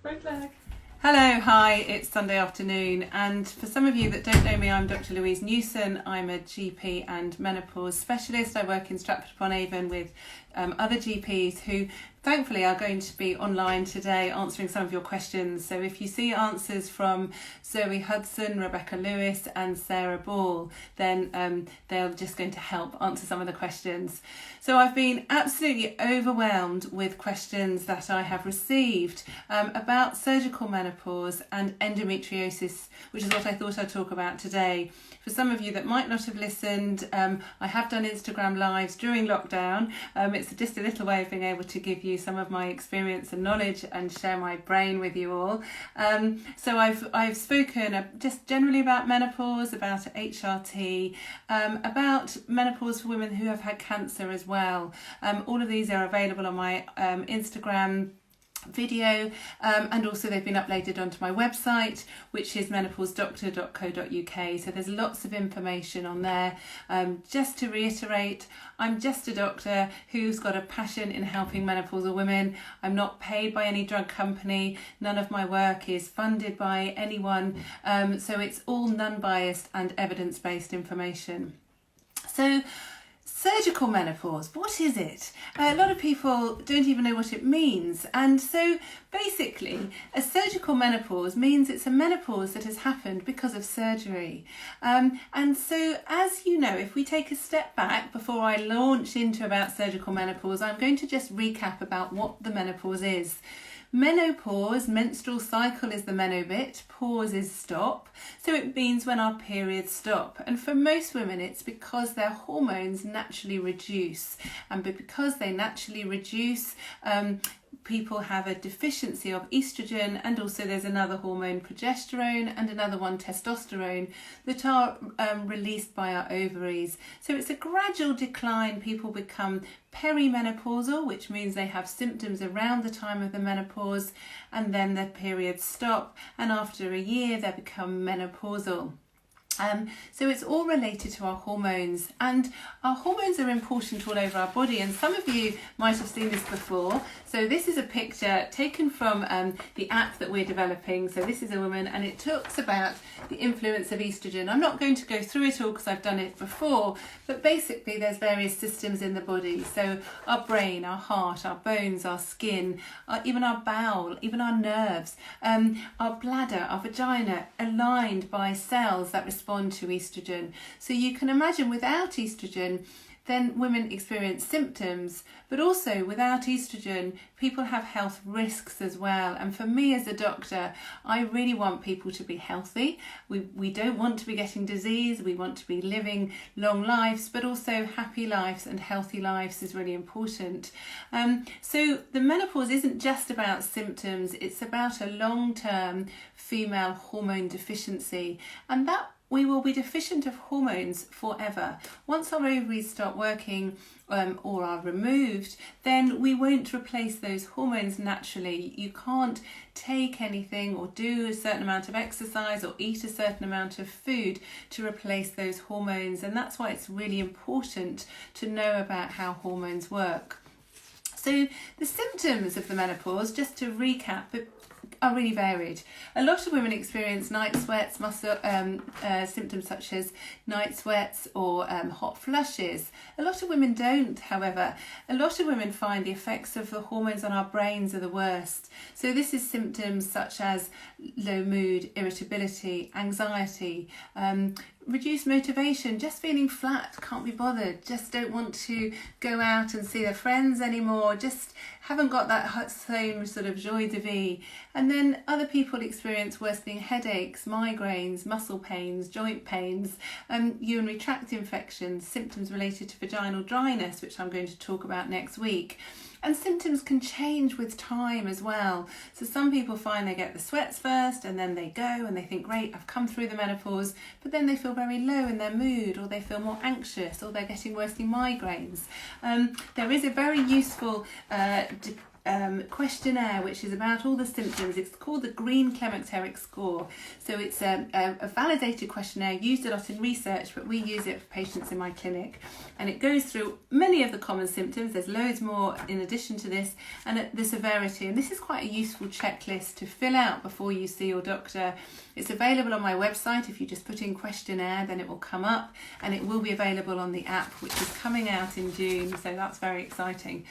Right leg. Hello, hi, it's Sunday afternoon, and for some of you that don't know me, I'm Dr. Louise Newson. I'm a GP and menopause specialist. I work in Stratford-upon-Avon with other GPs who thankfully are going to be online today answering some of your questions. So if you see answers from Zoe Hudson, Rebecca Lewis and Sarah Ball, then they're just going to help answer some of the questions. So I've been absolutely overwhelmed with questions that I have received about surgical menopause and endometriosis, which is what I thought I'd talk about today. For some of you that might not have listened, I have done Instagram lives during lockdown. It's just a little way of being able to give you some of my experience and knowledge and share my brain with you all. So I've spoken just generally about menopause, about HRT, about menopause for women who have had cancer as well. All of these are available on my Instagram video, and also they've been uploaded onto my website, which is menopausedoctor.co.uk. so there's lots of information on there. Just to reiterate, I'm just a doctor who's got a passion in helping menopausal women. I'm not paid by any drug company, none of my work is funded by anyone, so it's all non-biased and evidence-based information. So surgical menopause, what is it? A lot of people don't even know what it means. And so basically, a surgical menopause means it's a menopause that has happened because of surgery. And so, as you know, if we take a step back before I launch into about surgical menopause, I'm going to just recap about what the menopause is. Menopause, menstrual cycle is the meno bit, pause is stop, so it means when our periods stop. And for most women it's because their hormones naturally reduce, and because they naturally reduce, people have a deficiency of estrogen, and also there's another hormone, progesterone, and another one, testosterone, that are released by our ovaries. So it's a gradual decline. People become perimenopausal, which means they have symptoms around the time of the menopause, and then their periods stop, and after a year they become menopausal. So it's all related to our hormones, and our hormones are important all over our body, and some of you might have seen this before. So this is a picture taken from the app that we're developing. So this is a woman, and it talks about the influence of estrogen. I'm not going to go through it all because I've done it before, but basically there's various systems in the body. So our brain, our heart, our bones, our skin, even our bowel, even our nerves, our bladder, our vagina, aligned by cells that respond to estrogen. So you can imagine without estrogen, then women experience symptoms, but also without estrogen, people have health risks as well. And for me as a doctor, I really want people to be healthy. We don't want to be getting disease. We want to be living long lives, but also happy lives, and healthy lives is really important. So the menopause isn't just about symptoms, it's about a long-term female hormone deficiency, and that we will be deficient of hormones forever. Once our ovaries start working or are removed, then we won't replace those hormones naturally. You can't take anything or do a certain amount of exercise or eat a certain amount of food to replace those hormones, and that's why it's really important to know about how hormones work. So the symptoms of the menopause, just to recap, are really varied. A lot of women experience night sweats, symptoms such as night sweats or hot flushes. A lot of women don't, however. A lot of women find the effects of the hormones on our brains are the worst. So this is symptoms such as low mood, irritability, anxiety, reduced motivation, just feeling flat, can't be bothered, just don't want to go out and see their friends anymore, just haven't got that same sort of joie de vivre. And then other people experience worsening headaches, migraines, muscle pains, joint pains, urinary tract infections, symptoms related to vaginal dryness, which I'm going to talk about next week. And symptoms can change with time as well. So some people find they get the sweats first, and then they go and they think, great, I've come through the menopause, but then they feel very low in their mood, or they feel more anxious, or they're getting worsening migraines. There is a very useful questionnaire which is about all the symptoms. It's called the Green Climacteric Score. So it's a validated questionnaire used a lot in research, but we use it for patients in my clinic. And it goes through many of the common symptoms. There's loads more in addition to this, and the severity. And this is quite a useful checklist to fill out before you see your doctor. It's available on my website. If you just put in questionnaire, then it will come up, and it will be available on the app, which is coming out in June. So that's very exciting.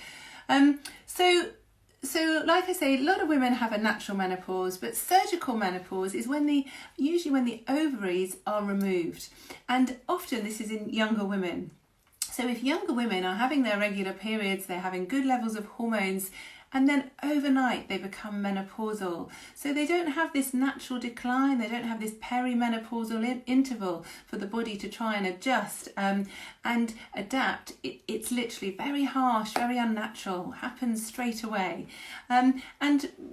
So like I say, a lot of women have a natural menopause, but surgical menopause is usually when the ovaries are removed. And often this is in younger women. So if younger women are having their regular periods, they're having good levels of hormones, and then overnight they become menopausal. So they don't have this natural decline, they don't have this perimenopausal interval for the body to try and adjust and adapt. It's literally very harsh, very unnatural, happens straight away. And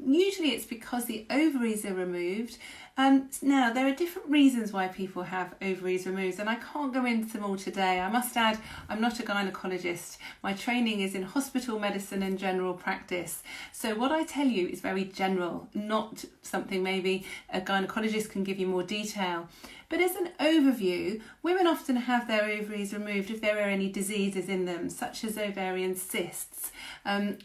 usually it's because the ovaries are removed. Now, there are different reasons why people have ovaries removed, and I can't go into them all today. I must add, I'm not a gynaecologist. My training is in hospital medicine and general practice. So what I tell you is very general, not something maybe a gynaecologist can give you more detail. But as an overview, women often have their ovaries removed if there are any diseases in them, such as ovarian cysts.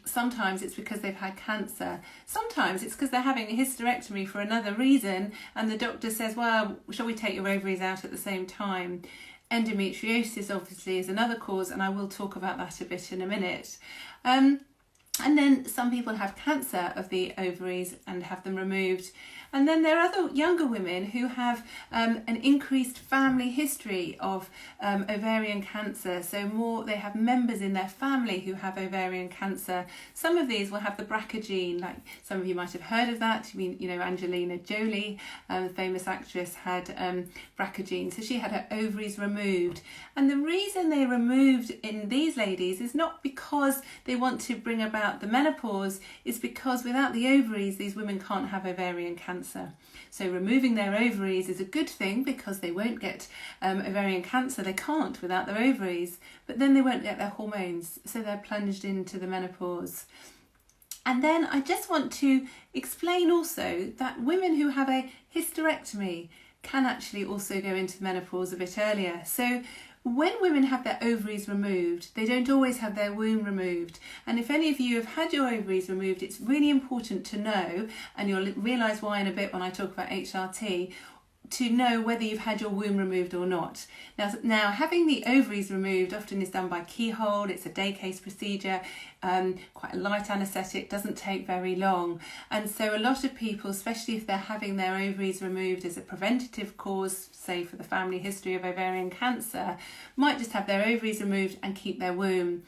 Sometimes it's because they've had cancer. Sometimes it's because they're having a hysterectomy for another reason, and the doctor says, well, shall we take your ovaries out at the same time? Endometriosis obviously is another cause, and I will talk about that a bit in a minute. And then some people have cancer of the ovaries and have them removed. And then there are other younger women who have an increased family history of ovarian cancer. So they have members in their family who have ovarian cancer. Some of these will have the BRCA gene, like some of you might have heard of that. I mean, Angelina Jolie, the famous actress, had BRCA gene. So she had her ovaries removed. And the reason they removed in these ladies is not because they want to bring about the menopause, it's because without the ovaries, these women can't have ovarian cancer. So removing their ovaries is a good thing because they won't get ovarian cancer. They can't without their ovaries, but then they won't get their hormones, so they're plunged into the menopause. And then I just want to explain also that women who have a hysterectomy can actually also go into the menopause a bit earlier. So when women have their ovaries removed, they don't always have their womb removed. And if any of you have had your ovaries removed, it's really important to know, and you'll realise why in a bit when I talk about HRT, to know whether you've had your womb removed or not. Now having the ovaries removed often is done by keyhole. It's a day case procedure, quite a light anaesthetic, doesn't take very long. And so a lot of people, especially if they're having their ovaries removed as a preventative cause, say for the family history of ovarian cancer, might just have their ovaries removed and keep their womb.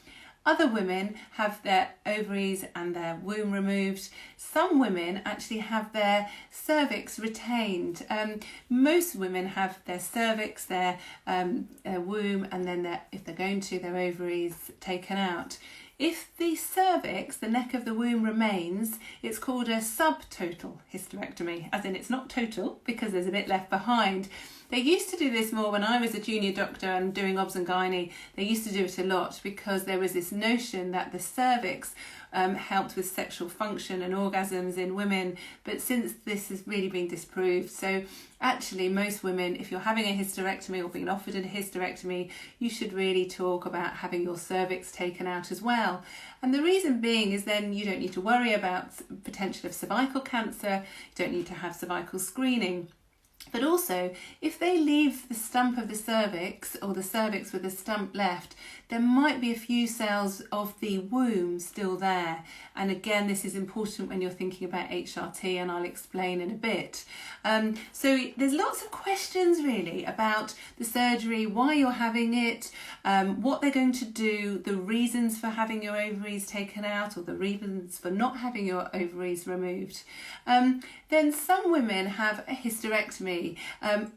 Other women have their ovaries and their womb removed. Some women actually have their cervix retained. Most women have their cervix, their womb, and then if they're going to, their ovaries taken out. If the cervix, the neck of the womb, remains, it's called a subtotal hysterectomy, as in it's not total because there's a bit left behind. They used to do this more when I was a junior doctor and doing obs and gynae. They used to do it a lot because there was this notion that the cervix helped with sexual function and orgasms in women, but since this has really been disproved. So actually most women, if you're having a hysterectomy or being offered a hysterectomy, you should really talk about having your cervix taken out as well. And the reason being is then you don't need to worry about potential of cervical cancer, you don't need to have cervical screening. But also, if they leave the stump of the cervix or the cervix with a stump left, there might be a few cells of the womb still there. And again, this is important when you're thinking about HRT, and I'll explain in a bit. So there's lots of questions really about the surgery, why you're having it, what they're going to do, the reasons for having your ovaries taken out or the reasons for not having your ovaries removed. Then some women have a hysterectomy hysterectomy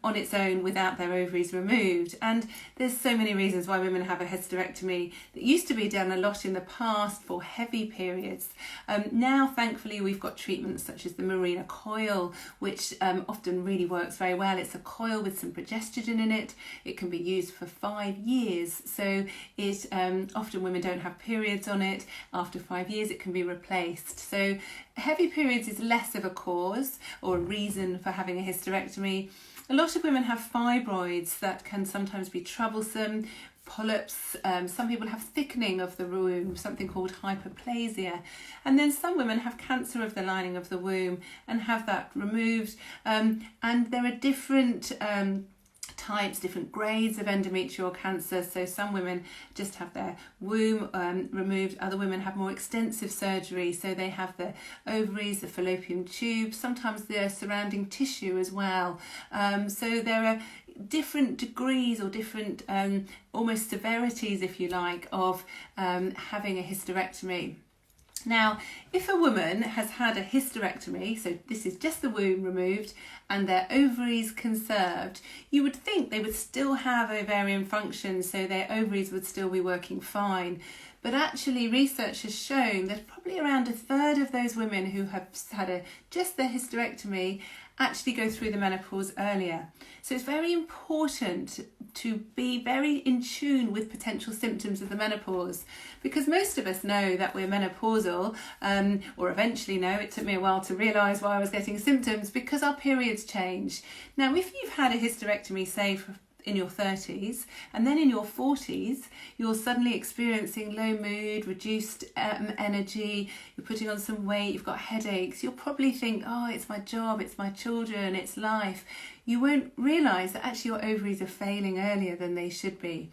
on its own without their ovaries removed. And there's so many reasons why women have a hysterectomy that used to be done a lot in the past for heavy periods. Now, thankfully, we've got treatments such as the Mirena coil, which often really works very well. It's a coil with some progestogen in it. It can be used for 5 years. So it often women don't have periods on it. After 5 years, it can be replaced. So heavy periods is less of a cause or a reason for having a hysterectomy. A lot of women have fibroids that can sometimes be troublesome, polyps. Some people have thickening of the womb, something called hyperplasia. And then some women have cancer of the lining of the womb and have that removed. And there are different types, different grades of endometrial cancer. So some women just have their womb removed. Other women have more extensive surgery. So they have the ovaries, the fallopian tube, sometimes the surrounding tissue as well. So there are different degrees or different almost severities, if you like, of having a hysterectomy. Now, if a woman has had a hysterectomy, so this is just the womb removed and their ovaries conserved, you would think they would still have ovarian function, so their ovaries would still be working fine. But actually, research has shown that probably around a third of those women who have had just their hysterectomy actually go through the menopause earlier. So it's very important to be very in tune with potential symptoms of the menopause, because most of us know that we're menopausal, or eventually know. It took me a while to realise why I was getting symptoms, because our periods change. Now, if you've had a hysterectomy, say in your 30s, and then in your 40s you're suddenly experiencing low mood, reduced energy, you're putting on some weight, you've got headaches, you'll probably think, oh, it's my job, it's my children, it's life. You won't realise that actually your ovaries are failing earlier than they should be.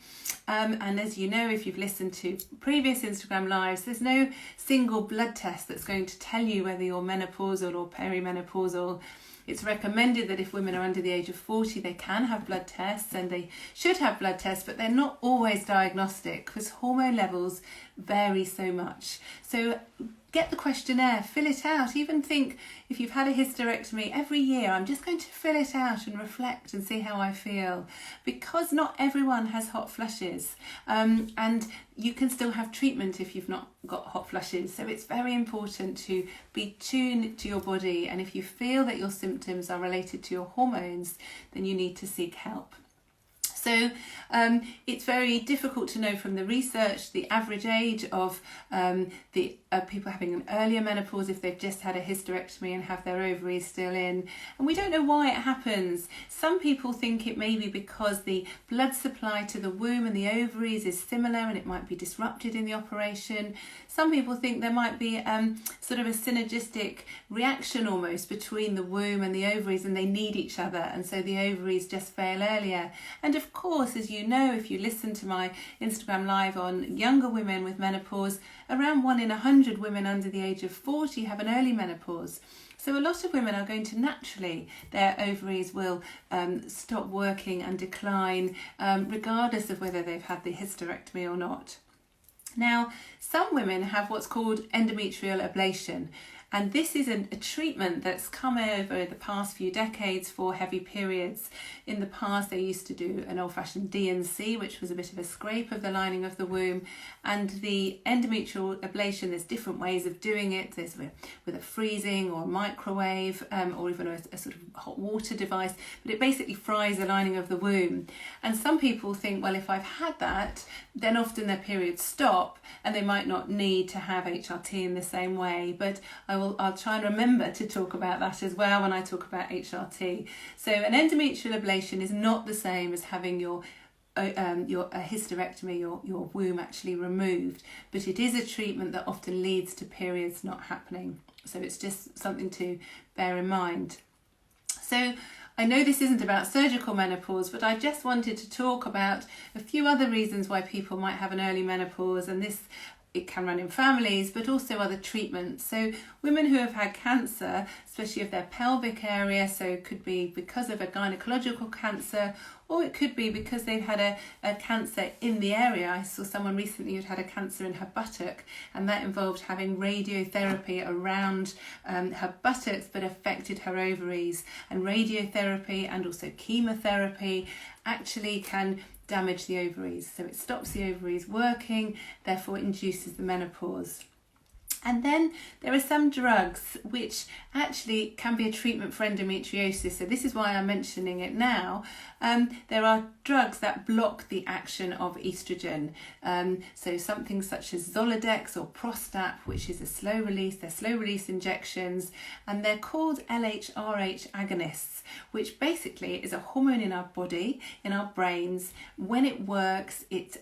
And as you know, if you've listened to previous Instagram lives, there's no single blood test that's going to tell you whether you're menopausal or perimenopausal. It's recommended that if women are under the age of 40, they can have blood tests, and they should have blood tests, but they're not always diagnostic because hormone levels vary so much. So get the questionnaire, fill it out. Even think, if you've had a hysterectomy, every year I'm just going to fill it out and reflect and see how I feel, because not everyone has hot flushes, and you can still have treatment if you've not got hot flushes. So it's very important to be tuned to your body, and if you feel that your symptoms are related to your hormones, then you need to seek help. So it's very difficult to know from the research the average age of the people having an earlier menopause if they've just had a hysterectomy and have their ovaries still in. And we don't know why it happens. Some people think it may be because the blood supply to the womb and the ovaries is similar and it might be disrupted in the operation. Some people think there might be sort of a synergistic reaction almost between the womb and the ovaries, and they need each other, and so the ovaries just fail earlier. And of course, as you know, if you listen to my Instagram live on younger women with menopause, around 1 in 100 women under the age of 40 have an early menopause. So a lot of women are going to naturally, their ovaries will stop working and decline, regardless of whether they've had the hysterectomy or not. Now, some women have what's called endometrial ablation. And this is a treatment that's come over the past few decades for heavy periods. In the past, they used to do an old-fashioned D&C, which was a bit of a scrape of the lining of the womb. And the endometrial ablation, there's different ways of doing it. There's with a freezing or a microwave, or even a sort of hot water device. But it basically fries the lining of the womb. And some people think, well, if I've had that, then often their periods stop and they might not need to have HRT in the same way. But I'll try and remember to talk about that as well when I talk about HRT. So an endometrial ablation is not the same as having your hysterectomy, your womb actually removed, but it is a treatment that often leads to periods not happening. So it's just something to bear in mind. So I know this isn't about surgical menopause, but I just wanted to talk about a few other reasons why people might have an early menopause, and this it can run in families, but also other treatments. So women who have had cancer, especially of their pelvic area, so it could be because of a gynecological cancer, or it could be because they've had a cancer in the area. I saw someone recently who'd had a cancer in her buttock, and that involved having radiotherapy around her buttocks, but affected her ovaries. And radiotherapy and also chemotherapy actually can damage the ovaries. So it stops the ovaries working, therefore it induces the menopause. And then there are some drugs which actually can be a treatment for endometriosis. So this is why I'm mentioning it now. There are drugs that block the action of estrogen. So something such as Zoladex or Prostat, which is a slow release. They're slow release injections, and they're called LHRH agonists, which basically is a hormone in our body, in our brains. When it works, it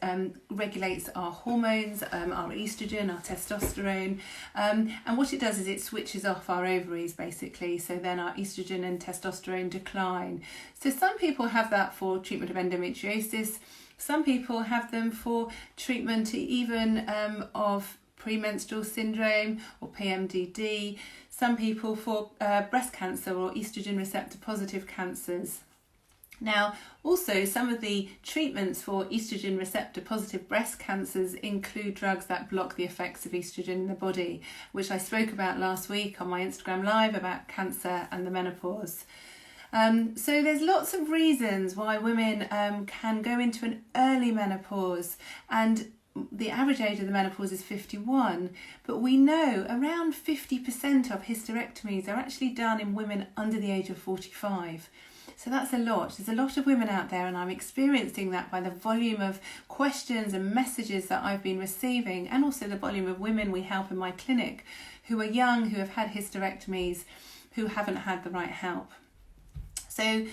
regulates our hormones, our estrogen, our testosterone. And what it does is it switches off our ovaries, basically. So then our estrogen and testosterone decline. So some people have that for treatment of endometriosis. Some people have them for treatment even of premenstrual syndrome or PMDD. Some people for breast cancer or estrogen receptor positive cancers. Now, also some of the treatments for estrogen receptor positive breast cancers include drugs that block the effects of estrogen in the body, which I spoke about last week on my Instagram Live about cancer and the menopause. So there's lots of reasons why women can go into an early menopause, and the average age of the menopause is 51, but we know around 50% of hysterectomies are actually done in women under the age of 45. So that's a lot. There's a lot of women out there, and I'm experiencing that by the volume of questions and messages that I've been receiving, and also the volume of women we help in my clinic who are young, who have had hysterectomies, who haven't had the right help. So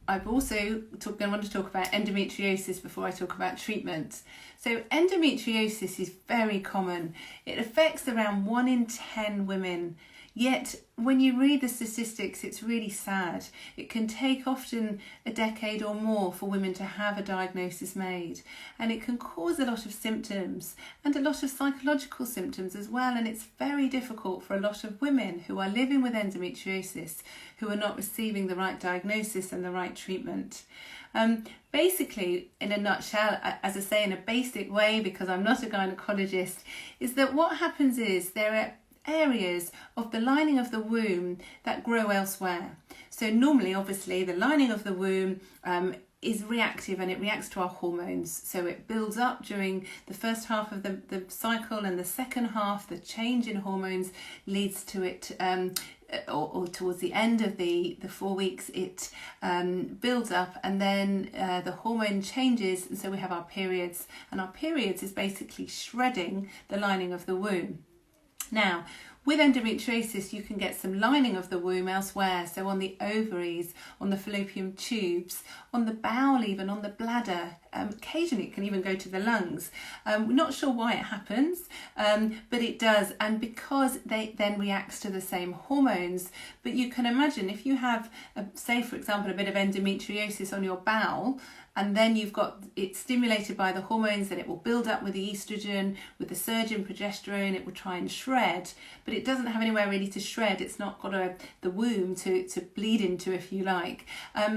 I've also want to talk about endometriosis before I talk about treatment. So endometriosis is very common. It affects around 1 in 10 women. Yet when you read the statistics, it's really sad. It can take often a decade or more for women to have a diagnosis made, and it can cause a lot of symptoms and a lot of psychological symptoms as well, and it's very difficult for a lot of women who are living with endometriosis who are not receiving the right diagnosis and the right treatment. Basically, in a nutshell, as I say in a basic way, because I'm not a gynecologist, is that what happens is there are areas of the lining of the womb that grow elsewhere. So normally, obviously, the lining of the womb is reactive, and it reacts to our hormones. So it builds up during the first half of the cycle, and the second half, the change in hormones leads to it, or towards the end of the 4 weeks, it builds up, and then the hormone changes, and so we have our periods, and our periods is basically shredding the lining of the womb. Now, with endometriosis, you can get some lining of the womb elsewhere, so on the ovaries, on the fallopian tubes, on the bowel, even on the bladder. Occasionally it can even go to the lungs. We're not sure why it happens, but it does, and because they then reacts to the same hormones. But you can imagine if you have, say for example, a bit of endometriosis on your bowel, and then you've got it stimulated by the hormones, then it will build up with the estrogen, with the surge in progesterone, it will try and shred, but it doesn't have anywhere really to shred. It's not got the womb to bleed into, if you like.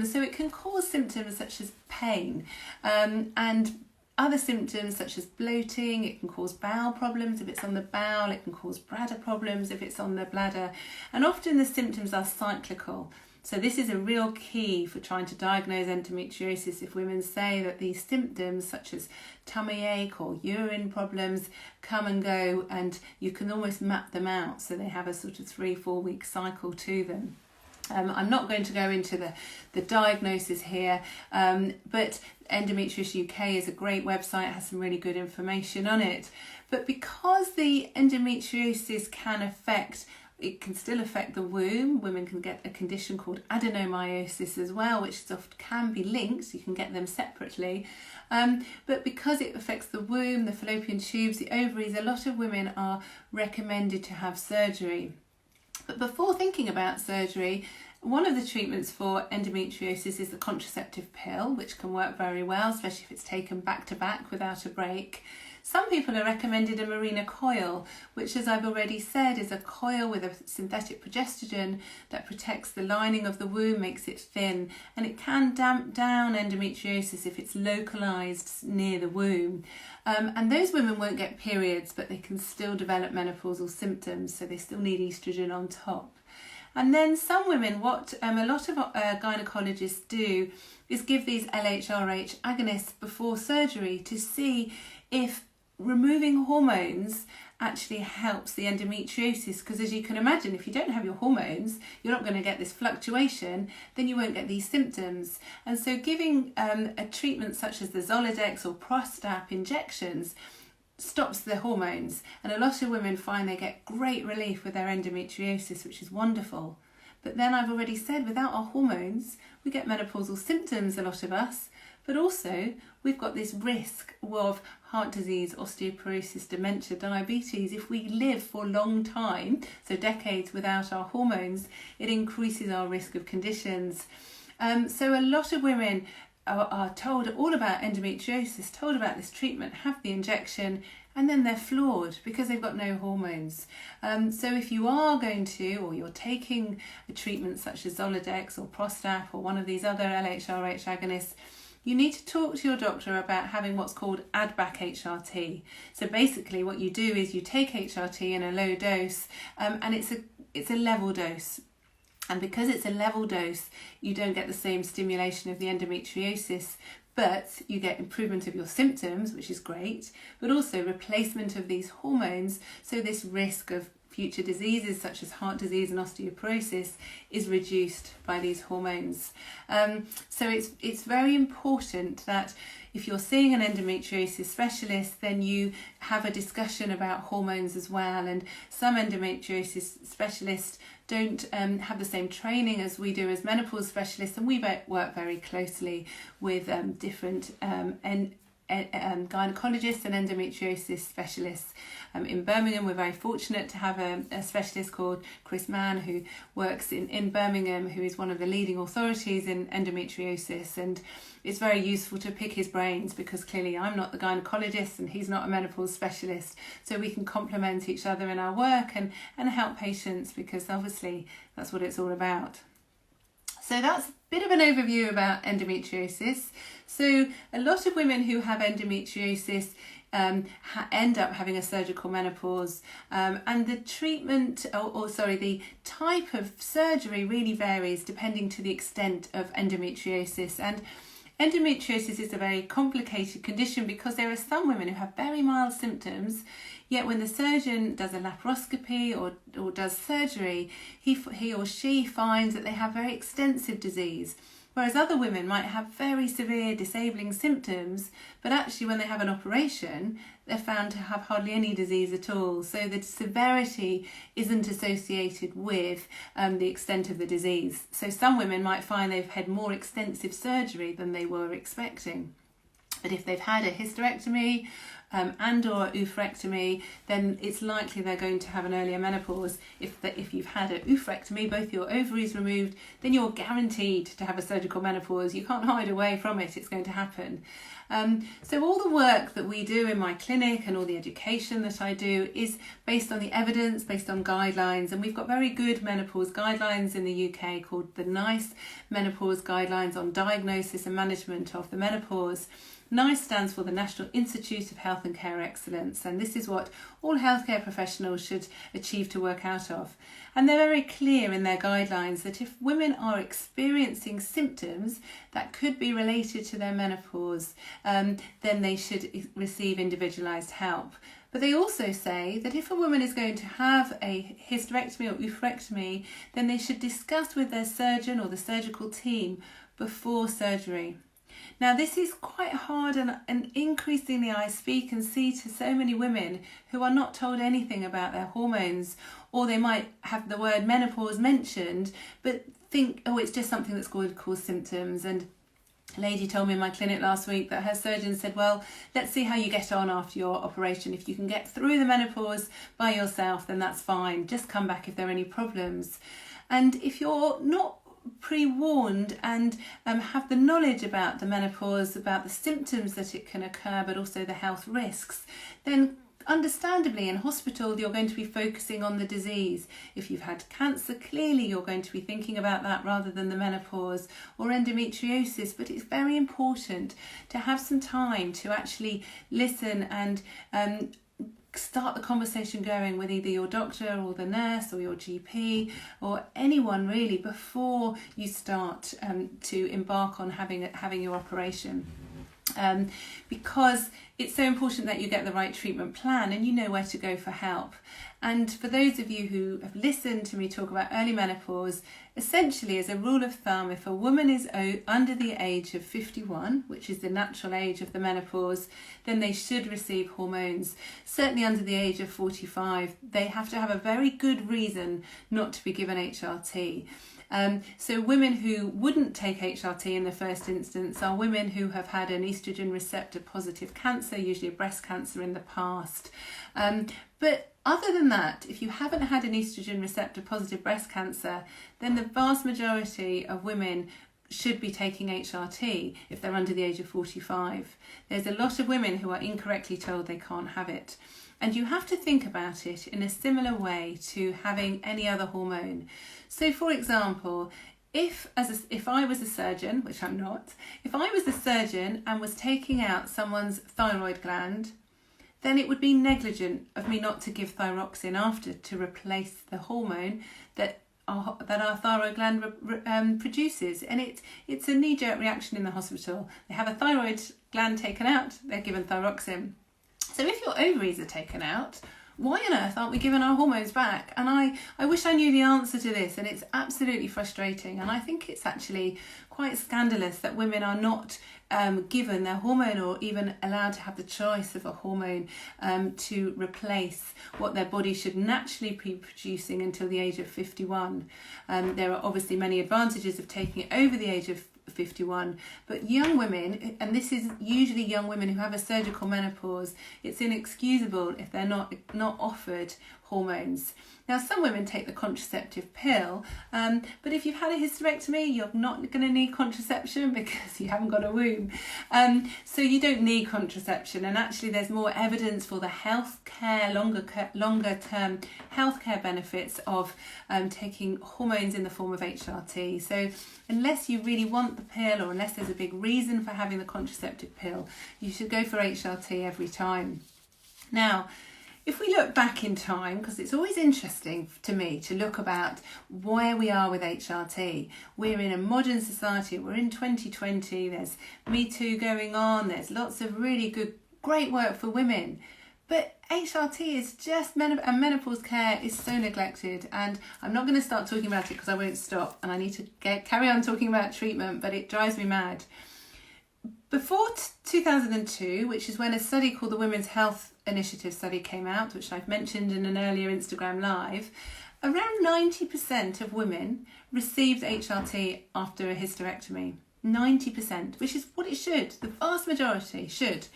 So it can cause symptoms such as pain and other symptoms such as bloating. It can cause bowel problems if it's on the bowel. It can cause bladder problems if it's on the bladder. And often the symptoms are cyclical. So this is a real key for trying to diagnose endometriosis. If women say that these symptoms such as tummy ache or urine problems come and go, and you can almost map them out, so they have a sort of 3-4 week cycle to them. I'm not going to go into the diagnosis here, but Endometriosis UK is a great website, it has some really good information on it. But because the endometriosis it can still affect the womb. Women can get a condition called adenomyosis as well, which often can be linked. You can get them separately. But because it affects the womb, the fallopian tubes, the ovaries, a lot of women are recommended to have surgery. But before thinking about surgery, one of the treatments for endometriosis is the contraceptive pill, which can work very well, especially if it's taken back to back without a break. Some people are recommended a Mirena coil, which, as I've already said, is a coil with a synthetic progestogen that protects the lining of the womb, makes it thin, and it can damp down endometriosis if it's localised near the womb. And those women won't get periods, but they can still develop menopausal symptoms, so they still need estrogen on top. And then some women, what a lot of gynecologists do is give these LHRH agonists before surgery to see if removing hormones actually helps the endometriosis, because as you can imagine, if you don't have your hormones, you're not going to get this fluctuation, then you won't get these symptoms. And so giving a treatment such as the Zoladex or Prostap injections stops the hormones, and a lot of women find they get great relief with their endometriosis, which is wonderful. But then I've already said, without our hormones, we get menopausal symptoms, a lot of us, but also we've got this risk of heart disease, osteoporosis, dementia, diabetes. If we live for a long time, so decades without our hormones, it increases our risk of conditions. So a lot of women are told all about endometriosis, told about this treatment, have the injection, and then they're floored because they've got no hormones. So if you are going to, or you're taking a treatment such as Zoladex or Prostap or one of these other LHRH agonists, you need to talk to your doctor about having what's called add-back HRT. So basically what you do is you take HRT in a low dose, and it's a level dose. And because it's a level dose, you don't get the same stimulation of the endometriosis, but you get improvement of your symptoms, which is great, but also replacement of these hormones. So this risk of future diseases such as heart disease and osteoporosis is reduced by these hormones. So it's very important that if you're seeing an endometriosis specialist, then you have a discussion about hormones as well. And some endometriosis specialists don't have the same training as we do as menopause specialists, and we work very closely with different gynecologists and endometriosis specialists. In Birmingham, we're very fortunate to have a specialist called Chris Mann, who works in Birmingham, who is one of the leading authorities in endometriosis, and it's very useful to pick his brains because clearly I'm not the gynecologist and he's not a menopause specialist, so we can complement each other in our work and help patients, because obviously that's what it's all about. So that's a bit of an overview about endometriosis. So a lot of women who have endometriosis end up having a surgical menopause, and the treatment, the type of surgery really varies depending to the extent of endometriosis. And endometriosis is a very complicated condition because there are some women who have very mild symptoms, yet when the surgeon does a laparoscopy or does surgery, he or she finds that they have very extensive disease. Whereas other women might have very severe disabling symptoms, but actually when they have an operation, they're found to have hardly any disease at all. So the severity isn't associated with the extent of the disease. So some women might find they've had more extensive surgery than they were expecting. But if they've had a hysterectomy and or oophorectomy, then it's likely they're going to have an earlier menopause. If you've had an oophorectomy, both your ovaries removed, then you're guaranteed to have a surgical menopause. You can't hide away from it, it's going to happen. So all the work that we do in my clinic and all the education that I do is based on the evidence, based on guidelines, and we've got very good menopause guidelines in the UK called the NICE Menopause Guidelines on Diagnosis and Management of the Menopause. NICE stands for the National Institute of Health and Care Excellence, and this is what all healthcare professionals should achieve to work out of. And they're very clear in their guidelines that if women are experiencing symptoms that could be related to their menopause, then they should receive individualised help. But they also say that if a woman is going to have a hysterectomy or oophorectomy, then they should discuss with their surgeon or the surgical team before surgery. Now this is quite hard, and increasingly I speak and see to so many women who are not told anything about their hormones, or they might have the word menopause mentioned but think, oh, it's just something that's going to cause symptoms. And a lady told me in my clinic last week that her surgeon said, well, let's see how you get on after your operation. If you can get through the menopause by yourself, then that's fine. Just come back if there are any problems. And if you're not pre-warned and have the knowledge about the menopause, about the symptoms that it can occur, but also the health risks, then understandably in hospital you're going to be focusing on the disease. If you've had cancer, clearly you're going to be thinking about that rather than the menopause, or endometriosis. But it's very important to have some time to actually listen and start the conversation going with either your doctor or the nurse or your GP or anyone really before you start to embark on having your operation. Because it's so important that you get the right treatment plan and you know where to go for help. And for those of you who have listened to me talk about early menopause, essentially as a rule of thumb, if a woman is under the age of 51, which is the natural age of the menopause, then they should receive hormones. Certainly under the age of 45, they have to have a very good reason not to be given HRT. So women who wouldn't take HRT in the first instance are women who have had an estrogen receptor positive cancer, usually a breast cancer in the past. But other than that, if you haven't had an estrogen receptor positive breast cancer, then the vast majority of women should be taking HRT if they're under the age of 45. There's a lot of women who are incorrectly told they can't have it. And you have to think about it in a similar way to having any other hormone. So for example, if I was a surgeon, which I'm not, if I was a surgeon and was taking out someone's thyroid gland, then it would be negligent of me not to give thyroxine after to replace the hormone that our thyroid gland produces. And it's a knee-jerk reaction in the hospital. They have a thyroid gland taken out, they're given thyroxine. So if your ovaries are taken out, why on earth aren't we given our hormones back? And I wish I knew the answer to this, and it's absolutely frustrating. And I think it's actually quite scandalous that women are not given their hormone or even allowed to have the choice of a hormone to replace what their body should naturally be producing until the age of 51. There are obviously many advantages of taking it over the age of 51, but young women, and this is usually young women who have a surgical menopause, it's inexcusable if they're not offered hormones. Now, some women take the contraceptive pill, but if you've had a hysterectomy, you're not going to need contraception because you haven't got a womb. So you don't need contraception, and actually there's more evidence for the longer term healthcare benefits of taking hormones in the form of HRT. So unless you really want the pill, or unless there's a big reason for having the contraceptive pill, you should go for HRT every time. Now, if we look back in time, because it's always interesting to me to look about where we are with HRT. We're in a modern society, we're in 2020, there's Me Too going on, there's lots of really great work for women. But HRT is just, and menopause care is so neglected, and I'm not going to start talking about it because I won't stop, and I need to carry on talking about treatment, but it drives me mad. Before 2002, which is when a study called the Women's Health Initiative study came out, which I've mentioned in an earlier Instagram Live, around 90% of women received HRT after a hysterectomy. 90%, which is what it should. The vast majority should.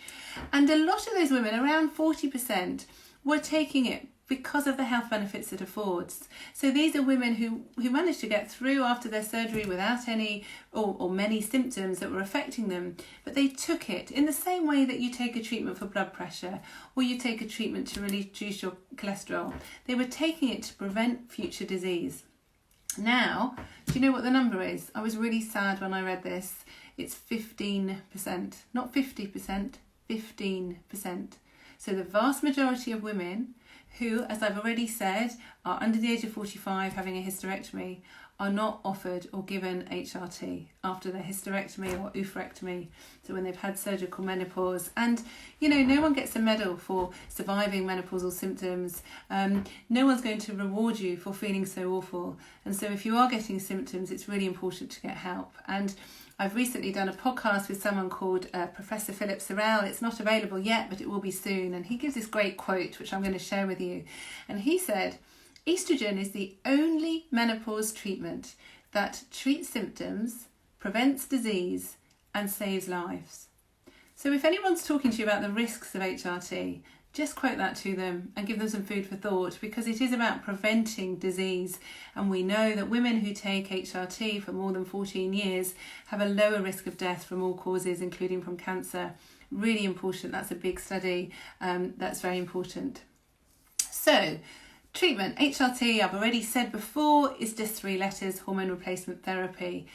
And a lot of those women, around 40%, were taking it because of the health benefits it affords. So these are women who managed to get through after their surgery without any or many symptoms that were affecting them, but they took it in the same way that you take a treatment for blood pressure or you take a treatment to reduce your cholesterol. They were taking it to prevent future disease. Now, do you know what the number is? I was really sad when I read this. It's 15%, not 50%, 15%. So the vast majority of women who, as I've already said, are under the age of 45 having a hysterectomy are not offered or given HRT after their hysterectomy or oophorectomy, so when they've had surgical menopause. And, you know, no one gets a medal for surviving menopausal symptoms. No one's going to reward you for feeling so awful. And so if you are getting symptoms, it's really important to get help. And I've recently done a podcast with someone called Professor Philip Sorrell. It's not available yet, but it will be soon. And he gives this great quote, which I'm going to share with you. And he said, "Estrogen is the only menopause treatment that treats symptoms, prevents disease, and saves lives." So if anyone's talking to you about the risks of HRT, just quote that to them and give them some food for thought, because it is about preventing disease. And we know that women who take HRT for more than 14 years have a lower risk of death from all causes, including from cancer. Really important. That's a big study. That's very important. So, treatment, HRT, I've already said before, is just 3 letters, hormone replacement therapy.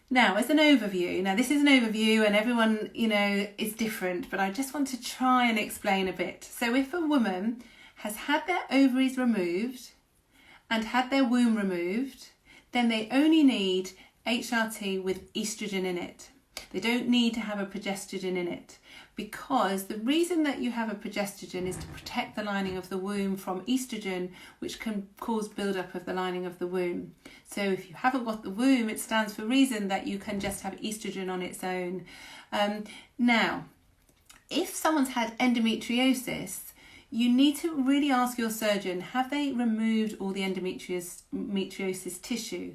Now, as an overview, this is an overview and everyone, is different, but I just want to try and explain a bit. So if a woman has had their ovaries removed and had their womb removed, then they only need HRT with estrogen in it. They don't need to have a progesterone in it, because the reason that you have a progesterone is to protect the lining of the womb from estrogen, which can cause build-up of the lining of the womb. So if you haven't got the womb, it stands for reason that you can just have estrogen on its own. Now, if someone's had endometriosis, you need to really ask your surgeon, have they removed all the endometriosis tissue?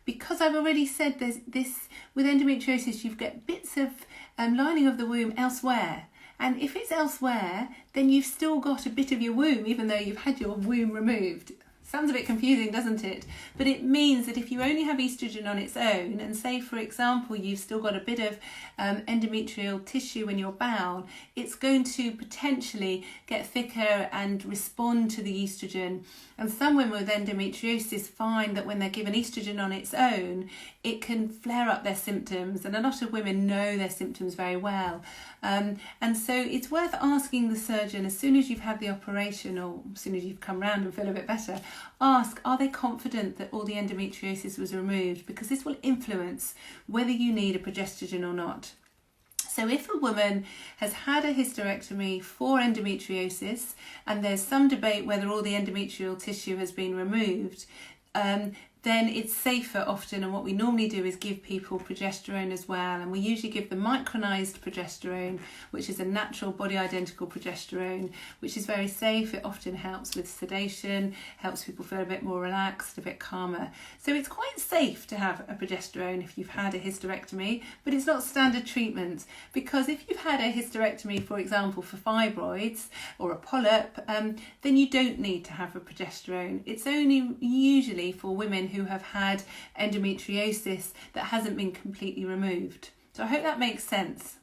Because I've already said there's this, with endometriosis, you've got bits of lining of the womb elsewhere. And if it's elsewhere, then you've still got a bit of your womb, even though you've had your womb removed. Sounds a bit confusing, doesn't it? But it means that if you only have estrogen on its own, and say, for example, you've still got a bit of endometrial tissue in your bowel, it's going to potentially get thicker and respond to the estrogen. And some women with endometriosis find that when they're given estrogen on its own, it can flare up their symptoms. And a lot of women know their symptoms very well. And so it's worth asking the surgeon, as soon as you've had the operation, or as soon as you've come round and feel a bit better, ask, are they confident that all the endometriosis was removed? Because this will influence whether you need a progesterone or not. So if a woman has had a hysterectomy for endometriosis, and there's some debate whether all the endometrial tissue has been removed, then it's safer often, and what we normally do is give people progesterone as well, and we usually give the micronized progesterone, which is a natural body identical progesterone, which is very safe. It often helps with sedation, helps people feel a bit more relaxed, a bit calmer. So it's quite safe to have a progesterone if you've had a hysterectomy, but it's not standard treatment, because if you've had a hysterectomy, for example, for fibroids or a polyp, then you don't need to have a progesterone. It's only usually for women who have had endometriosis that hasn't been completely removed. So I hope that makes sense.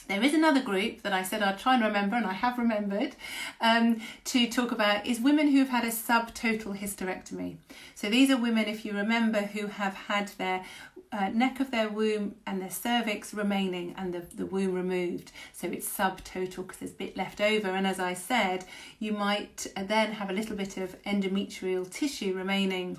There is another group that I said I'd try and remember, and I have remembered, to talk about, is women who've had a subtotal hysterectomy. So these are women, if you remember, who have had their neck of their womb and their cervix remaining and the womb removed. So it's subtotal because there's a bit left over. And as I said, you might then have a little bit of endometrial tissue remaining.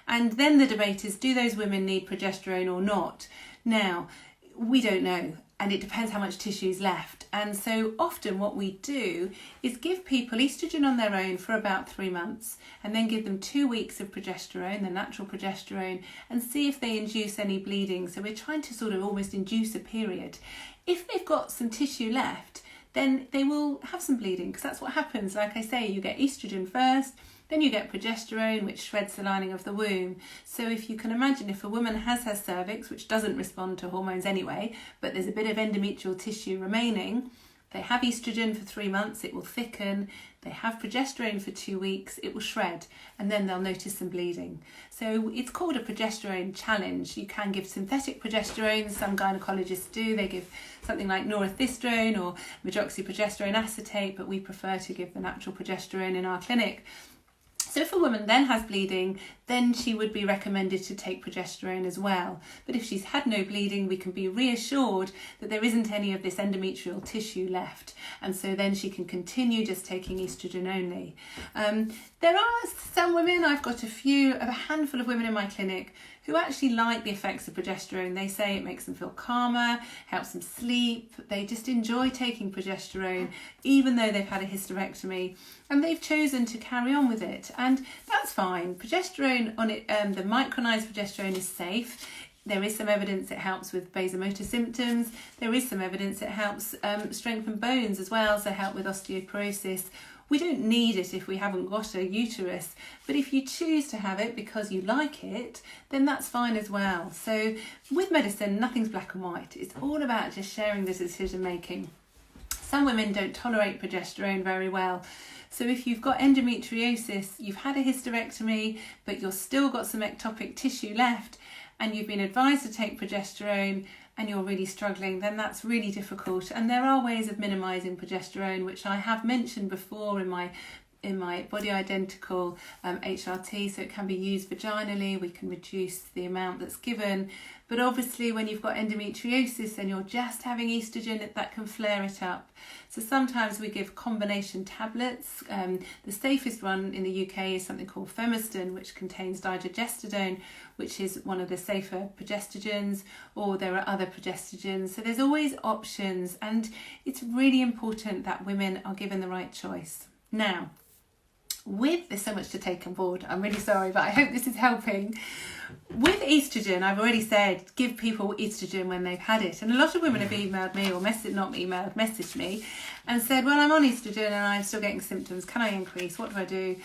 And then the debate is, do those women need progesterone or not? Now, we don't know, and it depends how much tissue is left. And so often what we do is give people estrogen on their own for about 3 months, and then give them 2 weeks of progesterone, the natural progesterone, and see if they induce any bleeding. So we're trying to sort of almost induce a period. If they've got some tissue left, then they will have some bleeding, because that's what happens. Like I say, you get estrogen first, then you get progesterone, which shreds the lining of the womb. So if you can imagine, if a woman has her cervix, which doesn't respond to hormones anyway, but there's a bit of endometrial tissue remaining, they have estrogen for 3 months, it will thicken. They have progesterone for 2 weeks, it will shred, and then they'll notice some bleeding. So it's called a progesterone challenge. You can give synthetic progesterone, some gynecologists do. They give something like norethisterone or medroxyprogesterone acetate, but we prefer to give the natural progesterone in our clinic. So if a woman then has bleeding, then she would be recommended to take progesterone as well. But if she's had no bleeding, we can be reassured that there isn't any of this endometrial tissue left. And so then she can continue just taking estrogen only. There are some women, I've got a handful of women in my clinic who actually like the effects of progesterone. They say it makes them feel calmer, helps them sleep. They just enjoy taking progesterone, even though they've had a hysterectomy, and they've chosen to carry on with it. And that's fine. Progesterone on it, the micronized progesterone is safe. There is some evidence it helps with vasomotor symptoms. There is some evidence it helps strengthen bones as well, so help with osteoporosis. We don't need it if we haven't got a uterus, but if you choose to have it because you like it, then that's fine as well. So with medicine, nothing's black and white. It's all about just sharing the decision making. Some women don't tolerate progesterone very well. So if you've got endometriosis, you've had a hysterectomy, but you've still got some ectopic tissue left, and you've been advised to take progesterone and you're really struggling, then that's really difficult. And there are ways of minimising progesterone, which I have mentioned before in my body identical HRT. So it can be used vaginally, we can reduce the amount that's given. But obviously when you've got endometriosis and you're just having estrogen, that can flare it up. So sometimes we give combination tablets. The safest one in the UK is something called Femiston, which contains digestidone, which is one of the safer progestogens, or there are other progestogens. So there's always options, and it's really important that women are given the right choice. Now, there's so much to take on board. I'm really sorry, but I hope this is helping. With estrogen, I've already said, give people estrogen when they've had it. And a lot of women have emailed me or messaged me and said, well, I'm on estrogen and I'm still getting symptoms. Can I increase? What do I do?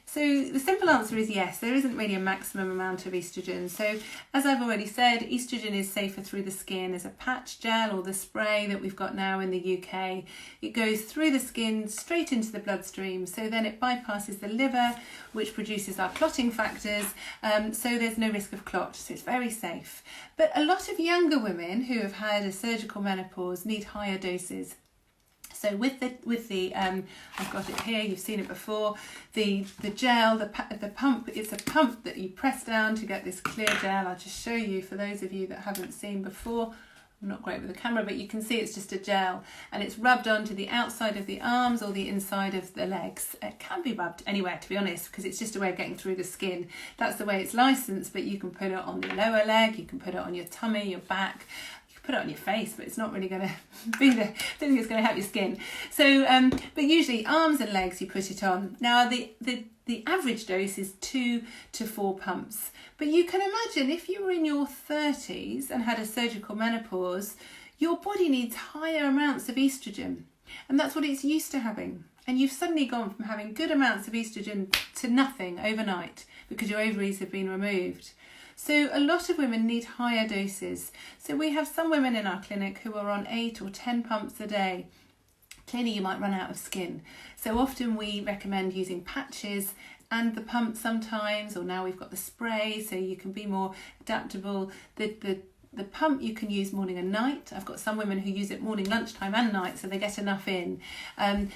So the simple answer is yes. There isn't really a maximum amount of estrogen. So as I've already said, estrogen is safer through the skin as a patch gel or the spray that we've got now in the UK. It goes through the skin straight into the bloodstream. So then it bypasses the liver, which produces our clotting factors. So there's no risk of clot. So it's very safe. But a lot of younger women who have had a surgical menopause need higher doses. So with the I've got it here, you've seen it before, the gel, the pump, it's a pump that you press down to get this clear gel. I'll just show you for those of you that haven't seen before. I'm not great with the camera, but you can see it's just a gel, and it's rubbed onto the outside of the arms or the inside of the legs. It can be rubbed anywhere, to be honest, because it's just a way of getting through the skin. That's the way it's licensed, but you can put it on the lower leg, you can put it on your tummy, your back, put it on your face, but it's not really going to be there. I don't think it's going to help your skin. So, but usually arms and legs, you put it on. Now, the average dose is 2 to 4 pumps. But you can imagine if you were in your 30s and had a surgical menopause, your body needs higher amounts of estrogen. And that's what it's used to having. And you've suddenly gone from having good amounts of estrogen to nothing overnight because your ovaries have been removed. So a lot of women need higher doses. So we have some women in our clinic who are on 8 or 10 pumps a day. Clearly you might run out of skin. So often we recommend using patches and the pump sometimes, or now we've got the spray, so you can be more adaptable. The pump you can use morning and night. I've got some women who use it morning, lunchtime and night, so they get enough in.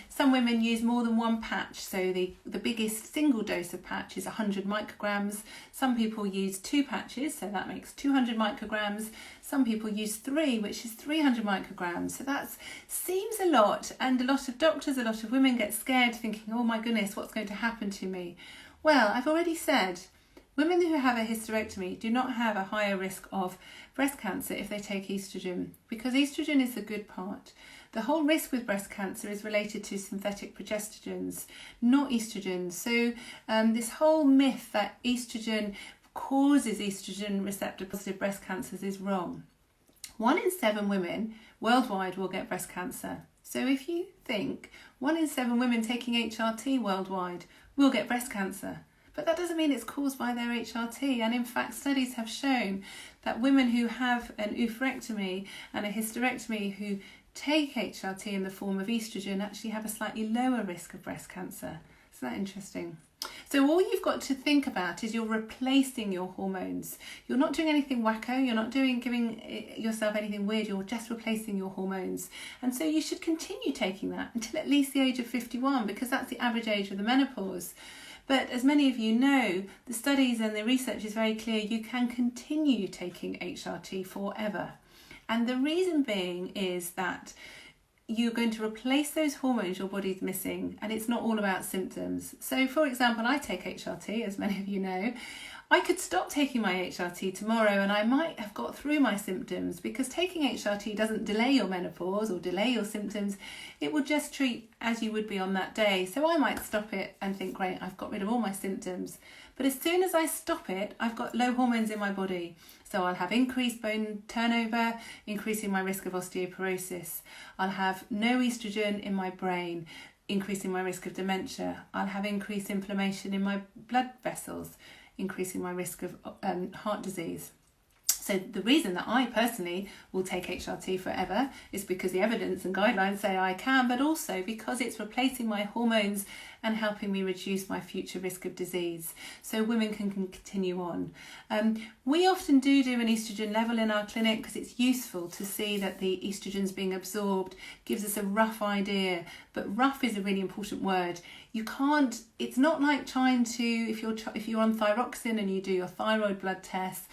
Some women use more than one patch, so the biggest single dose of patch is 100 micrograms. Some people use 2 patches, so that makes 200 micrograms. Some people use 3, which is 300 micrograms. So that seems a lot, and a lot of doctors, a lot of women get scared thinking, oh my goodness, what's going to happen to me? Well, I've already said, women who have a hysterectomy do not have a higher risk of breast cancer if they take estrogen, because estrogen is the good part. The whole risk with breast cancer is related to synthetic progestogens, not estrogen. So this whole myth that estrogen causes estrogen receptor positive breast cancers is wrong. 1 in 7 women worldwide will get breast cancer. So if you think 1 in 7 women taking HRT worldwide will get breast cancer, but that doesn't mean it's caused by their HRT. And in fact, studies have shown that women who have an oophorectomy and a hysterectomy who take HRT in the form of estrogen actually have a slightly lower risk of breast cancer. Isn't that interesting? So all you've got to think about is you're replacing your hormones. You're not doing anything wacko. You're not giving yourself anything weird. You're just replacing your hormones. And so you should continue taking that until at least the age of 51, because that's the average age of the menopause. But as many of you know, the studies and the research is very clear. You can continue taking HRT forever. And the reason being is that you're going to replace those hormones your body's missing, and it's not all about symptoms. So for example, I take HRT, as many of you know. I could stop taking my HRT tomorrow and I might have got through my symptoms, because taking HRT doesn't delay your menopause or delay your symptoms. It will just treat as you would be on that day. So I might stop it and think, great, I've got rid of all my symptoms. But as soon as I stop it, I've got low hormones in my body. So I'll have increased bone turnover, increasing my risk of osteoporosis. I'll have no estrogen in my brain, increasing my risk of dementia. I'll have increased inflammation in my blood vessels, increasing my risk of heart disease. So the reason that I personally will take HRT forever is because the evidence and guidelines say I can, but also because it's replacing my hormones and helping me reduce my future risk of disease. So women can continue on. We often do an estrogen level in our clinic because it's useful to see that the estrogens being absorbed, gives us a rough idea, but rough is a really important word. You can't, it's not like trying to, if you're on thyroxine and you do your thyroid blood test,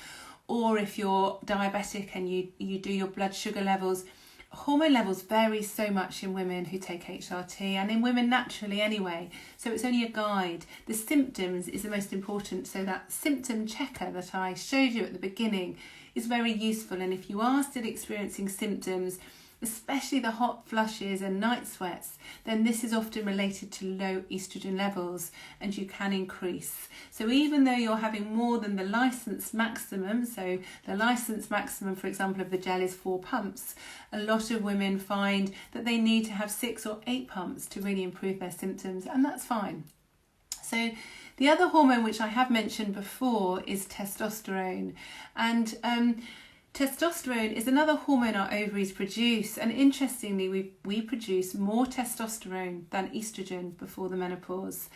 or if you're diabetic and you do your blood sugar levels, hormone levels vary so much in women who take HRT and in women naturally anyway. So it's only a guide. The symptoms is the most important. So that symptom checker that I showed you at the beginning is very useful. And if you are still experiencing symptoms, especially the hot flushes and night sweats, then this is often related to low estrogen levels and you can increase. So even though you're having more than the licensed maximum, so the licensed maximum, for example, of the gel is 4 pumps, a lot of women find that they need to have 6 or 8 pumps to really improve their symptoms, and that's fine. So the other hormone which I have mentioned before is testosterone, and testosterone is another hormone our ovaries produce, and interestingly we produce more testosterone than estrogen before the menopause.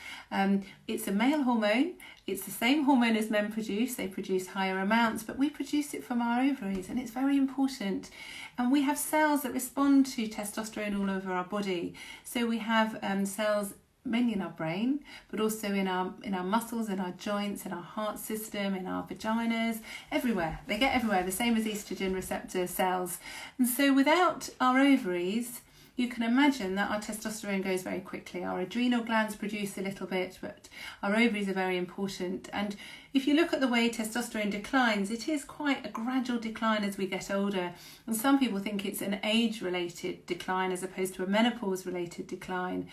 It's a male hormone, it's the same hormone as men produce, they produce higher amounts, but we produce it from our ovaries and it's very important. And we have cells that respond to testosterone all over our body. So we have cells mainly in our brain, but also in our muscles, in our joints, in our heart system, in our vaginas, everywhere. They get everywhere, the same as estrogen receptor cells. And so without our ovaries, you can imagine that our testosterone goes very quickly. Our adrenal glands produce a little bit, but our ovaries are very important. And if you look at the way testosterone declines, it is quite a gradual decline as we get older. And some people think it's an age-related decline as opposed to a menopause-related decline.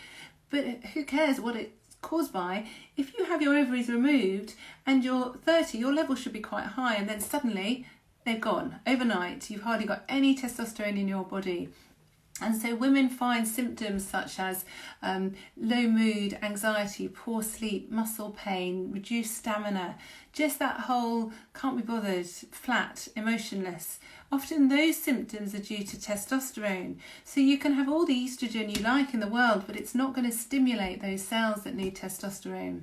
But who cares what it's caused by? If you have your ovaries removed and you're 30, your levels should be quite high, and then suddenly they've gone. Overnight, you've hardly got any testosterone in your body. And so women find symptoms such as low mood, anxiety, poor sleep, muscle pain, reduced stamina, just that whole can't be bothered, flat, emotionless. Often those symptoms are due to testosterone. So you can have all the estrogen you like in the world, but it's not going to stimulate those cells that need testosterone.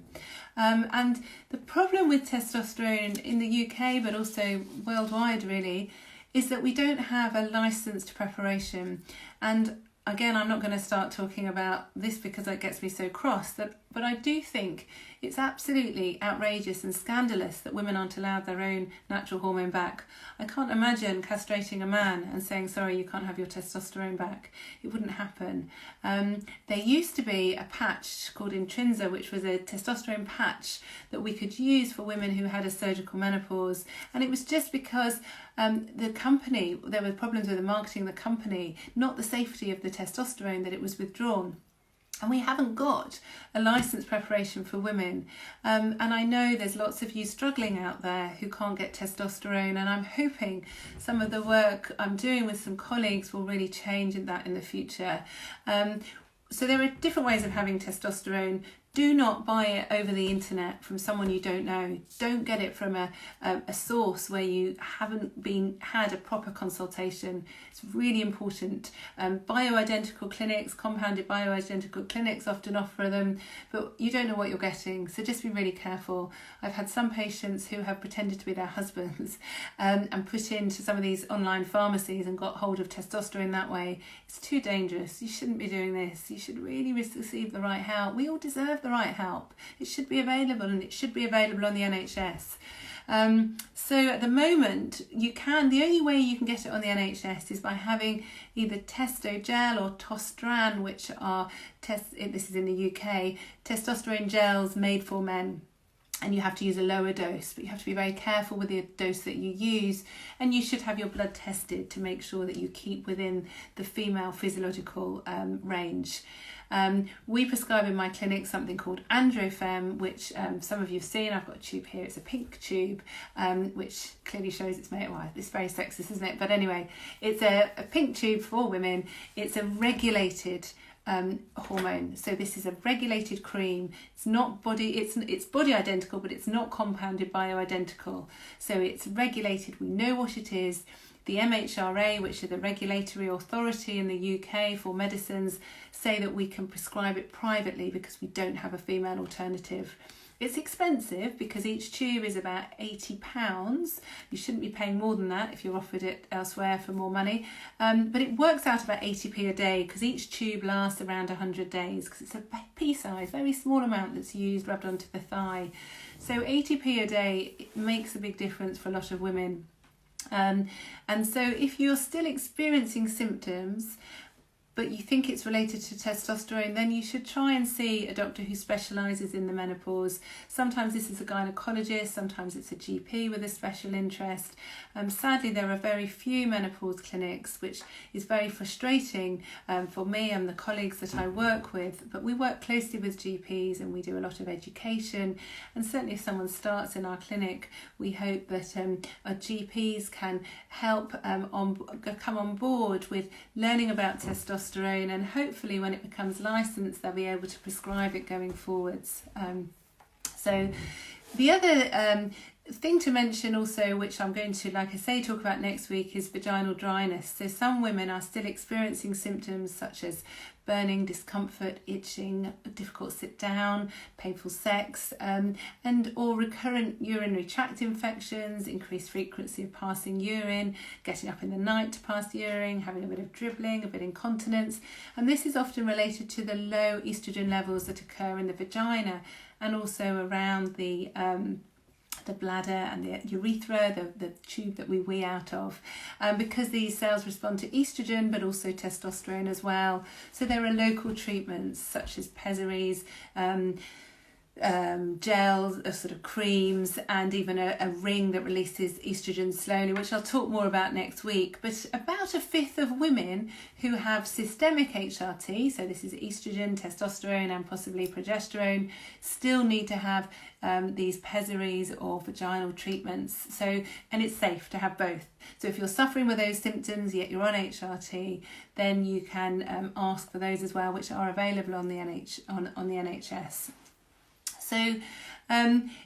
And the problem with testosterone in the UK, but also worldwide really, is that we don't have a licensed preparation. And again, I'm not going to start talking about this because it gets me so cross, but I do think it's absolutely outrageous and scandalous that women aren't allowed their own natural hormone back. I can't imagine castrating a man and saying, sorry, you can't have your testosterone back. It wouldn't happen. There used to be a patch called Intrinsa, which was a testosterone patch that we could use for women who had a surgical menopause. And it was just because the company, there were problems with the marketing of the company, not the safety of the testosterone, that it was withdrawn. And we haven't got a licensed preparation for women. And I know there's lots of you struggling out there who can't get testosterone, and I'm hoping some of the work I'm doing with some colleagues will really change that in the future. So there are different ways of having testosterone. Do not buy it over the internet from someone you don't know. Don't get it from a source where you haven't had a proper consultation. It's really important. Bioidentical clinics, compounded bioidentical clinics often offer them, but you don't know what you're getting. So just be really careful. I've had some patients who have pretended to be their husbands and put into some of these online pharmacies and got hold of testosterone that way. It's too dangerous. You shouldn't be doing this. You should really receive the right help. We all deserve the right help. It should be available, and it should be available on the NHS. So at the moment, the only way you can get it on the NHS is by having either Testo Gel or Tostran, which are, this is in the UK, testosterone gels made for men. And you have to use a lower dose, but you have to be very careful with the dose that you use, and you should have your blood tested to make sure that you keep within the female physiological range. We prescribe in my clinic something called Androfem, which some of you have seen. I've got a tube here. It's a pink tube, which clearly shows it's made. Well, it's very sexist, isn't it? But anyway, it's a pink tube for women. It's a regulated hormone. So this is a regulated cream. It's not body, it's body identical, but it's not compounded bioidentical. So it's regulated. We know what it is. The MHRA, which is the regulatory authority in the UK for medicines, say that we can prescribe it privately because we don't have a female alternative. It's expensive because each tube is about £80. You shouldn't be paying more than that if you're offered it elsewhere for more money. But it works out about 80p a day because each tube lasts around 100 days because it's a pea-sized, very small amount that's used, rubbed onto the thigh. So 80p a day, it makes a big difference for a lot of women. And so if you're still experiencing symptoms, but you think it's related to testosterone, then you should try and see a doctor who specialises in the menopause. Sometimes this is a gynaecologist, sometimes it's a GP with a special interest. Sadly, there are very few menopause clinics, which is very frustrating for me and the colleagues that I work with. But we work closely with GPs and we do a lot of education. And certainly if someone starts in our clinic, we hope that our GPs can help come on board with learning about testosterone, and hopefully when it becomes licensed they'll be able to prescribe it going forwards. So the other thing to mention also, which I'm going to, like I say, talk about next week, is vaginal dryness. So some women are still experiencing symptoms such as burning, discomfort, itching, difficult sit down, painful sex, and or recurrent urinary tract infections, increased frequency of passing urine, getting up in the night to pass urine, having a bit of dribbling, a bit of incontinence. And this is often related to the low estrogen levels that occur in the vagina and also around the bladder and the urethra, the tube that we wee out of, because these cells respond to estrogen but also testosterone as well. So there are local treatments such as pessaries, gels, sort of creams, and even a ring that releases estrogen slowly, which I'll talk more about next week. But about a fifth of women who have systemic HRT, so this is estrogen, testosterone and possibly progesterone, still need to have these pessaries or vaginal treatments. So, and it's safe to have both. So if you're suffering with those symptoms yet you're on HRT, then you can ask for those as well, which are available on the NHS. So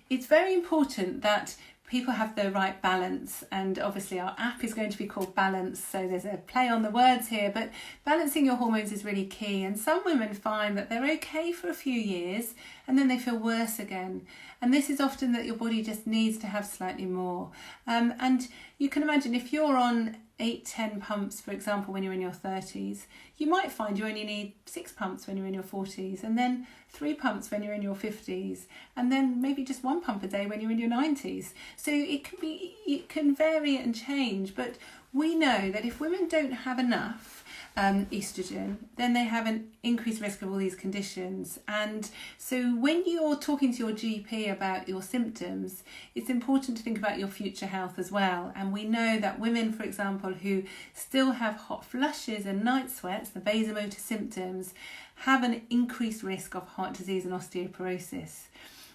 it's very important that people have the right balance, and obviously our app is going to be called Balance, so there's a play on the words here, but balancing your hormones is really key. And some women find that they're okay for a few years and then they feel worse again, and this is often that your body just needs to have slightly more. And you can imagine if you're on 8-10 pumps, for example, when you're in your 30s, you might find you only need 6 pumps when you're in your 40s, and then 3 pumps when you're in your 50s, and then maybe just 1 pump a day when you're in your 90s. So it can vary and change, but we know that if women don't have enough estrogen, then they have an increased risk of all these conditions. And so when you're talking to your GP about your symptoms, it's important to think about your future health as well. And we know that women, for example, who still have hot flushes and night sweats, the vasomotor symptoms, have an increased risk of heart disease and osteoporosis.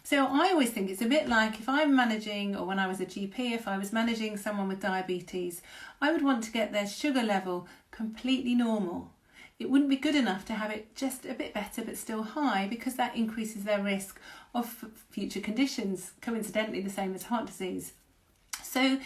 So I always think it's a bit like if I'm managing, or when I was a GP, if I was managing someone with diabetes, I would want to get their sugar level completely normal. It wouldn't be good enough to have it just a bit better but still high, because that increases their risk of future conditions, coincidentally the same as heart disease. So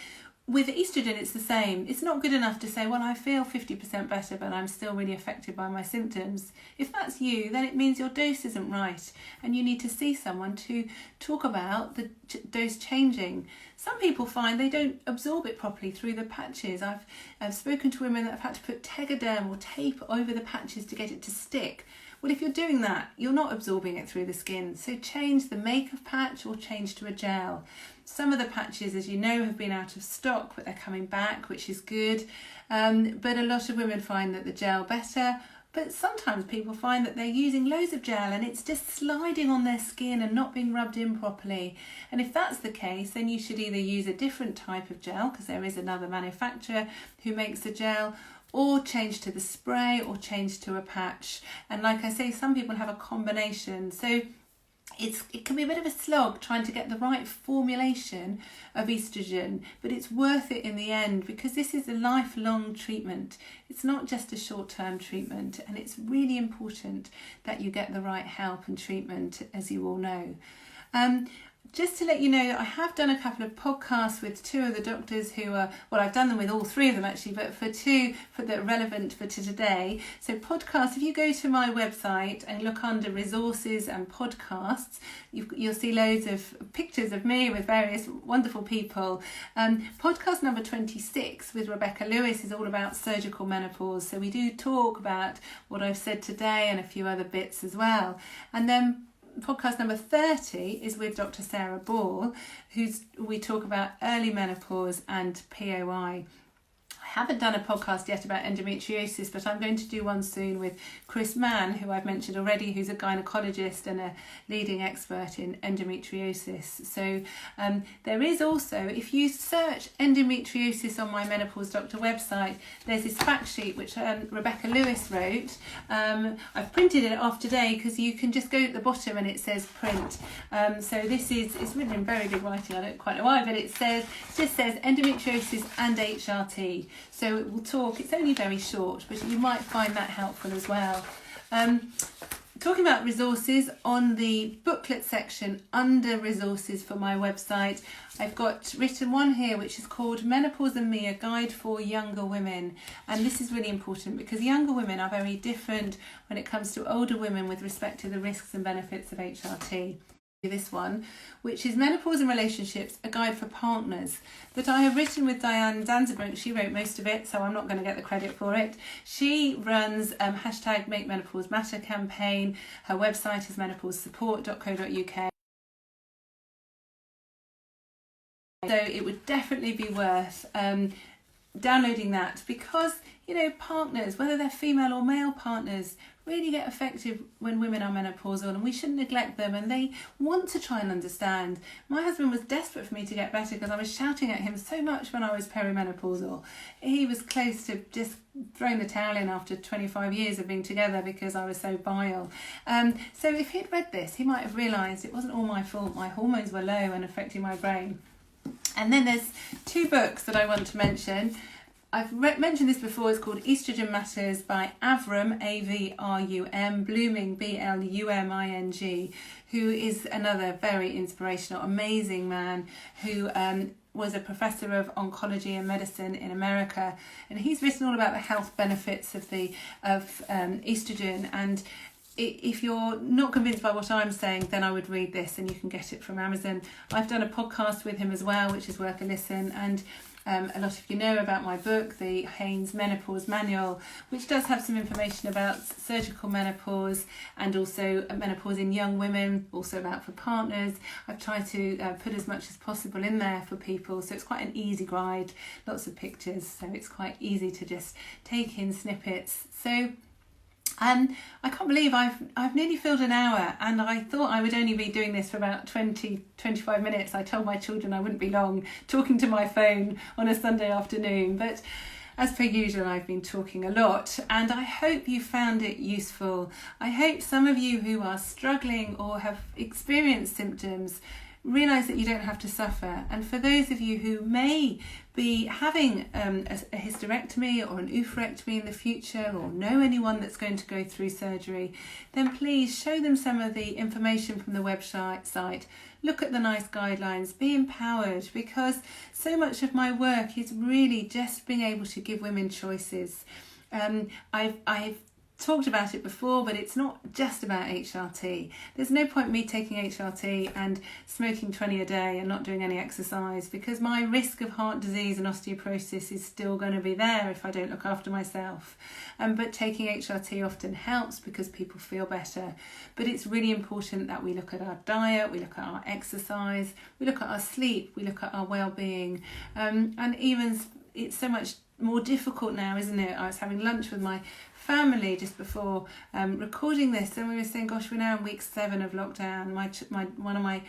with estrogen, it's the same. It's not good enough to say, well, I feel 50% better, but I'm still really affected by my symptoms. If that's you, then it means your dose isn't right, and you need to see someone to talk about the dose changing. Some people find they don't absorb it properly through the patches. I've spoken to women that have had to put Tegaderm or tape over the patches to get it to stick. Well, if you're doing that, you're not absorbing it through the skin. So change the make of patch or change to a gel. Some of the patches, as you know, have been out of stock, but they're coming back, which is good. But a lot of women find that the gel better. But sometimes people find that they're using loads of gel and it's just sliding on their skin and not being rubbed in properly. And if that's the case, then you should either use a different type of gel, because there is another manufacturer who makes a gel, or change to the spray or change to a patch. And like I say, some people have a combination. So it can be a bit of a slog trying to get the right formulation of estrogen, but it's worth it in the end because this is a lifelong treatment. It's not just a short-term treatment, and it's really important that you get the right help and treatment, as you all know. Just to let you know, I have done a couple of podcasts with two of the doctors who are, well, I've done them with all three of them actually, but for two that are relevant for today. So podcasts, if you go to my website and look under resources and podcasts, you'll see loads of pictures of me with various wonderful people. Podcast number 26 with Rebecca Lewis is all about surgical menopause. So we do talk about what I've said today and a few other bits as well. And then podcast number 30 is with Dr. Sarah Ball, we talk about early menopause and POI. I haven't done a podcast yet about endometriosis, but I'm going to do one soon with Chris Mann, who I've mentioned already, who's a gynecologist and a leading expert in endometriosis. So there is also, if you search endometriosis on my Menopause Doctor website, there's this fact sheet which Rebecca Lewis wrote. I've printed it off today because you can just go at the bottom and it says print. So this is, it's written in very big writing, I don't quite know why, but it just says endometriosis and HRT. So it will talk, it's only very short, but you might find that helpful as well. Talking about resources, on the booklet section under resources for my website, I've got written one here which is called Menopause and Me, a Guide for Younger Women. And this is really important because younger women are very different when it comes to older women with respect to the risks and benefits of HRT. This one, which is Menopause and Relationships, a Guide for Partners, that I have written with Diane Zanzibar. She wrote most of it, so I'm not going to get the credit for it. She runs hashtag Make Menopause Matter campaign. Her website is menopausesupport.co.uk. So it would definitely be worth downloading that because, you know, partners, whether they're female or male partners, really get affected when women are menopausal, and we shouldn't neglect them, and they want to try and understand. My husband was desperate for me to get better because I was shouting at him so much when I was perimenopausal. He was close to just throwing the towel in after 25 years of being together because I was so vile. So if he'd read this, he might have realised it wasn't all my fault. My hormones were low and affecting my brain. And then there's two books that I want to mention. I've mentioned this before. It's called Estrogen Matters by Avrum, A-V-R-U-M, Blooming, B-L-U-M-I-N-G, who is another very inspirational, amazing man who was a professor of oncology and medicine in America. And he's written all about the health benefits of estrogen. And if you're not convinced by what I'm saying, then I would read this, and you can get it from Amazon. I've done a podcast with him as well, which is worth a listen. And a lot of you know about my book, the Haynes Menopause Manual, which does have some information about surgical menopause and also menopause in young women, also about for partners. I've tried to put as much as possible in there for people, so it's quite an easy guide, lots of pictures, so it's quite easy to just take in snippets. So I can't believe I've nearly filled an hour, and I thought I would only be doing this for about 20-25 minutes. I told my children I wouldn't be long talking to my phone on a Sunday afternoon, but as per usual I've been talking a lot, and I hope you found it useful. I hope some of you who are struggling or have experienced symptoms realise that you don't have to suffer, and for those of you who may be having a hysterectomy or an oophorectomy in the future, or know anyone that's going to go through surgery, then please show them some of the information from the website. Look at the nice guidelines, be empowered, because so much of my work is really just being able to give women choices. I've talked about it before, but it's not just about HRT. There's no point me taking HRT and smoking 20 a day and not doing any exercise, because my risk of heart disease and osteoporosis is still going to be there if I don't look after myself. But taking HRT often helps because people feel better. But it's really important that we look at our diet, we look at our exercise, we look at our sleep, we look at our well-being. And even it's so much more difficult now, isn't it? I was having lunch with my family just before recording this, and we were saying, gosh, we're now in week 7 of lockdown. One of my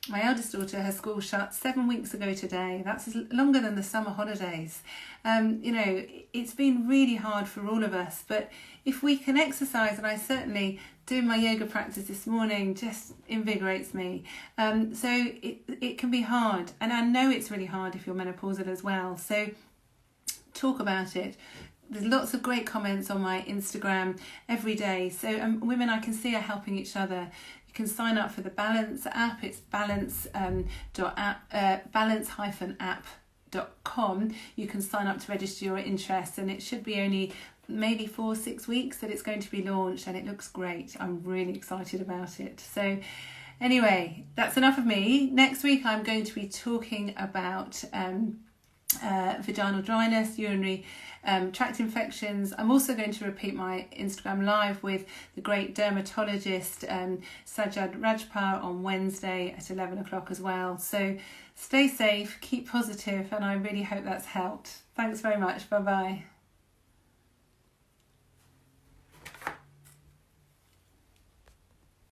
My eldest daughter, her school shut 7 weeks ago today. That's longer than the summer holidays. It's been really hard for all of us, but if we can exercise, and I certainly doing my yoga practice this morning just invigorates me. So it can be hard, and I know it's really hard if you're menopausal as well. So talk about it. There's lots of great comments on my Instagram every day. So women I can see are helping each other. You can sign up for the Balance app. It's balance-app.com. You can sign up to register your interest, and it should be only maybe 4-6 weeks that it's going to be launched, and it looks great. I'm really excited about it. So anyway, that's enough of me. Next week I'm going to be talking about vaginal dryness, urinary tract infections. I'm also going to repeat my Instagram live with the great dermatologist Sajjad Rajpal on Wednesday at 11 o'clock as well. So stay safe, keep positive, and I really hope that's helped. Thanks very much. Bye bye.